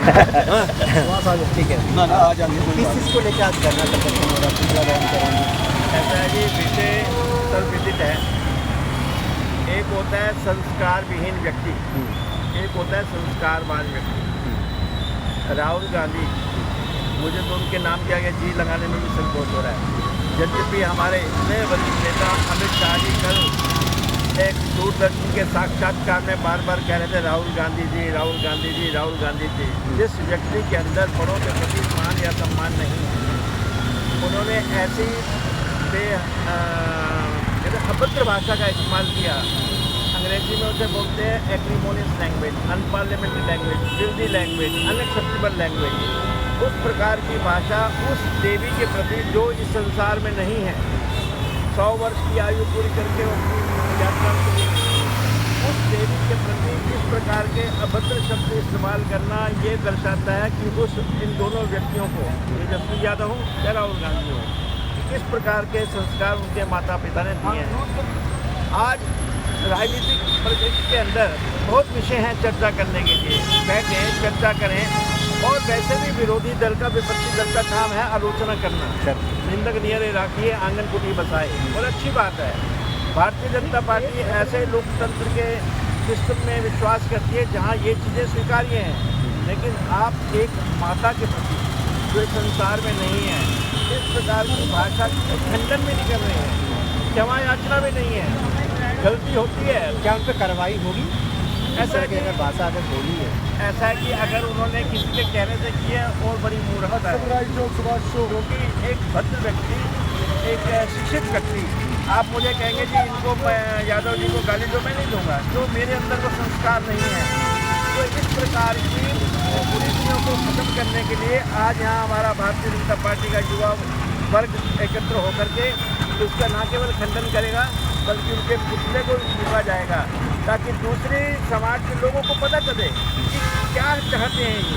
ठीक है, ना आ जाएंगे। किस चीज़ को लेकर आज धरना प्रदर्शन हो रहा है, पूरा बयान करेंगे? ऐसा है जी, विषय सर्वविदित है। एक होता है संस्कार विहीन व्यक्ति, एक होता है संस्कारवान व्यक्ति। राहुल गांधी, मुझे तो उनके नाम के आगे जी लगाने में भी संकोच हो रहा है। यद्यपि हमारे इतने वरिष्ठ नेता अमित शाह जी कल एक दूरदर्शन के साक्षात्कार में बार बार कह रहे थे राहुल गांधी जी, राहुल गांधी जी, राहुल गांधी जी। जिस व्यक्ति के अंदर बड़ों के प्रति मान या सम्मान नहीं है, उन्होंने ऐसी अभद्र भाषा का इस्तेमाल किया। अंग्रेजी में उसे बोलते हैं acrimonious language, unparliamentary language, filthy language, unacceptable language. उस प्रकार की भाषा उस देवी के प्रति जो इस संसार में नहीं है, 100 वर्ष की आयु पूरी करके अपनी यात्रा शुरू की, उस देवी के प्रति इस प्रकार के अभद्र शब्द इस्तेमाल करना ये दर्शाता है कि उस इन दोनों व्यक्तियों को, तेजस्वी यादव हो या राहुल गांधी हो, किस प्रकार के संस्कार उनके माता पिता ने दिए हैं। आज राजनीतिक परिप्रेक्ष्य के अंदर बहुत विषय हैं चर्चा करने के लिए, बैठें चर्चा करें। और वैसे भी विरोधी दल का, विपक्षी दल का काम है आलोचना करना, निंदक नियरे राखिए आंगन कुटी बसाए, और अच्छी बात है। भारतीय जनता पार्टी ऐसे लोकतंत्र के सिस्टम में विश्वास करती है जहाँ ये चीज़ें स्वीकार्य हैं। लेकिन आप एक माता के प्रति जो इस संसार में नहीं है, इस प्रकार की भाषा खंडन भी नहीं कर रहे हैं, क्षमा याचना भी नहीं है, गलती होती है। क्या उन पर कार्रवाई होगी? ऐसा है कि अगर भाषा अगर बोली है, ऐसा है कि अगर उन्होंने किसी के कहने से किया और बड़ी मूर्खता है, क्योंकि एक भद्र व्यक्ति, एक शिक्षित व्यक्ति, आप मुझे कहेंगे जी इनको यादव जी को गाली दो, मैं नहीं दूंगा, जो मेरे अंदर वो संस्कार नहीं है। तो इस प्रकार की कुरीतियों को खत्म करने के लिए आज यहाँ हमारा भारतीय जनता पार्टी का युवा वर्ग एकत्र होकर के उसका न केवल खंडन करेगा बल्कि उनके पुतले को फूंका जाएगा, ताकि दूसरे समाज के लोगों को पता चले कि क्या चाहते हैं ये।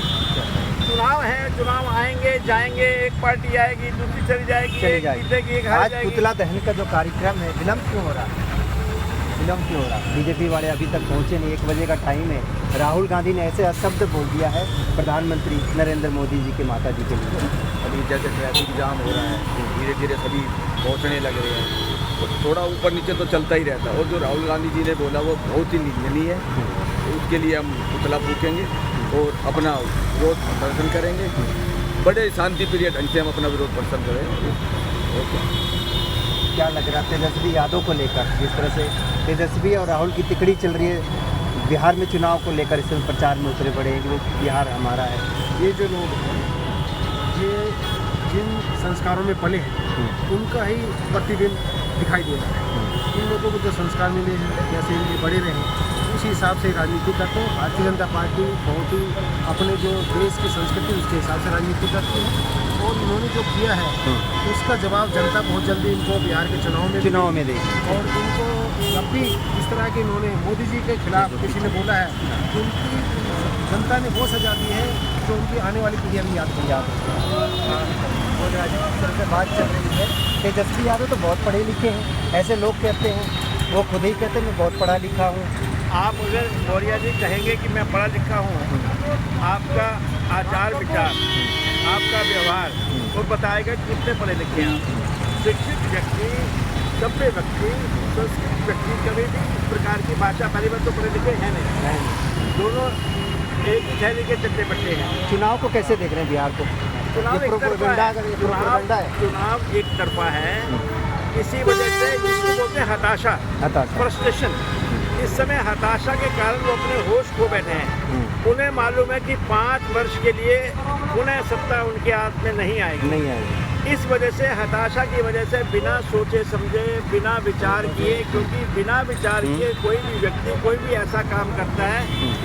चुनाव है, चुनाव आएंगे जाएंगे, एक पार्टी आएगी दूसरी चली जाएगी, एक जीतेगी एक हार आज जाएगी। पुतला दहन का जो कार्यक्रम है विलम्ब क्यों हो रहा है? विलम्ब क्यों हो रहा है? बीजेपी वाले अभी तक पहुंचे नहीं, 1 बजे का टाइम है। राहुल गांधी ने ऐसे शब्द बोल दिया है प्रधानमंत्री नरेंद्र मोदी जी के माता जी के लिए। अभी जैसे ट्रैफिक जाम हो रहा है, धीरे धीरे सभी पहुँचने लग रहे हैं, तो थोड़ा ऊपर नीचे तो चलता ही रहता है। और जो राहुल गांधी जी ने बोला वो बहुत ही निंदनीय है, तो उसके लिए हम पुतला फूकेंगे और अपना विरोध प्रदर्शन करेंगे। बड़े शांति प्रिय ढंग से हम अपना विरोध प्रदर्शन करेंगे। क्या लग रहा है तेजस्वी यादव को लेकर, जिस तरह से तेजस्वी और राहुल की तिकड़ी चल रही है बिहार में चुनाव को लेकर, इस समय प्रचार में उतरे पड़े हैं कि वो बिहार हमारा है? ये जो लोग हैं, ये जिन संस्कारों में पले हैं उनका ही प्रतिबिंब दिखाई दे रहा है। इन लोगों को जो संस्कार मिले हैं, जैसे ये बड़े रहे, उसी हिसाब से राजनीति करते हैं। भारतीय जनता पार्टी बहुत ही अपने जो देश की संस्कृति उसके हिसाब से राजनीति करती है, और इन्होंने जो किया है उसका जवाब जनता बहुत जल्दी इनको बिहार के चुनाव में देगी। और इनको जब भी इस तरह के इन्होंने मोदी जी के खिलाफ किसी ने बोला है, तो उनकी जनता ने वो सजा दी है जो उनकी आने वाली पीढ़ियाँ भी याद और राजनीतिक से बात चल रही है, तेजस्वी यादव तो बहुत पढ़े लिखे हैं, ऐसे लोग कहते हैं, वो खुद ही कहते हैं मैं बहुत पढ़ा लिखा हूँ। आप अगर मौर्य जी कहेंगे कि मैं पढ़ा लिखा हूँ, आपका आचार विचार, आपका व्यवहार वो बताएगा कि कितने पढ़े लिखे हैं आप। शिक्षित व्यक्ति, सभ्य व्यक्ति, संस्कृत व्यक्ति कभी भी इस प्रकार की भाषा, पहली बार तो पढ़े लिखे हैं नहीं, दोनों एक ही थैली के चट्टे बट्टे हैं। चुनाव को कैसे देख रहे हैं बिहार को? चुनाव एक तरफा है, इसी वजह से जिसको बोलते हैं हताशा, फ्रस्ट्रेशन। इस समय हताशा के कारण वो अपने होश खो बैठे हैं। उन्हें मालूम है कि 5 वर्ष के लिए पुनः सत्ता उनके हाथ में नहीं आएगी। इस वजह से हताशा की वजह से बिना सोचे समझे, बिना विचार किए, क्योंकि बिना विचार किए कोई भी व्यक्ति कोई भी ऐसा काम करता है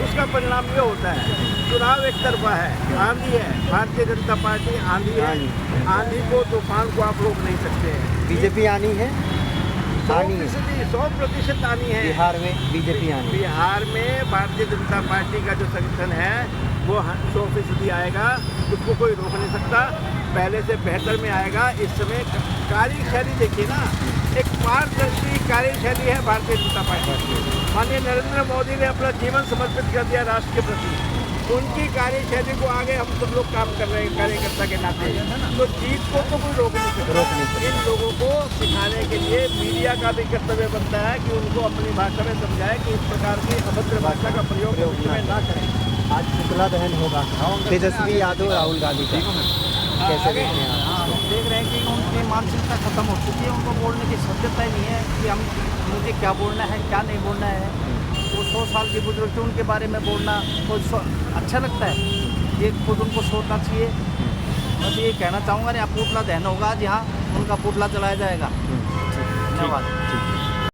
उसका परिणाम ये होता है। चुनाव एक तरफा है, आंधी है, भारतीय जनता पार्टी आंधी है, आंधी को तूफान को आप रोक नहीं सकते हैं। बीजेपी आनी है, 100% आनी है बिहार में। बीजेपी आनी, बिहार में भारतीय जनता पार्टी का जो संगठन है वो 100% आएगा, उसको कोई रोक नहीं सकता, पहले से बेहतर में आएगा। इस समय कार्यशैली देखिए ना, एक पारदर्शी कार्यशैली है भारतीय जनता पार्टी। माननीय नरेंद्र मोदी ने अपना जीवन समर्पित कर दिया राष्ट्र के प्रति। उनकी कार्यशैली को आगे हम सब लोग काम कर रहे हैं कार्यकर्ता के नाते, तो जीत को तो कोई रोक नहीं सकता। इन लोगों को सिखाने के लिए मीडिया का भी कर्तव्य बनता है कि उनको अपनी भाषा में समझाए कि इस प्रकार की अभद्र भाषा का प्रयोग में ना करें। आज पुतला दहन होगा तेजस्वी यादव राहुल गांधी का, कैसे देखते हैं आप? हाँ, देख रहे हैं कि उनकी मानसिकता खत्म हो चुकी है, उनको बोलने की सभ्यता ही नहीं है कि हम मुझे क्या बोलना है क्या नहीं बोलना है। वो 100 साल के बुजुर्ग थे, उनके बारे में बोलना तो अच्छा लगता है, ये खुद उनको सोचना चाहिए। बस ये कहना चाहूँगा, यहाँ पुतला दहन होगा, आज यहाँ उनका पुतला जलाया जाएगा। धन्यवाद।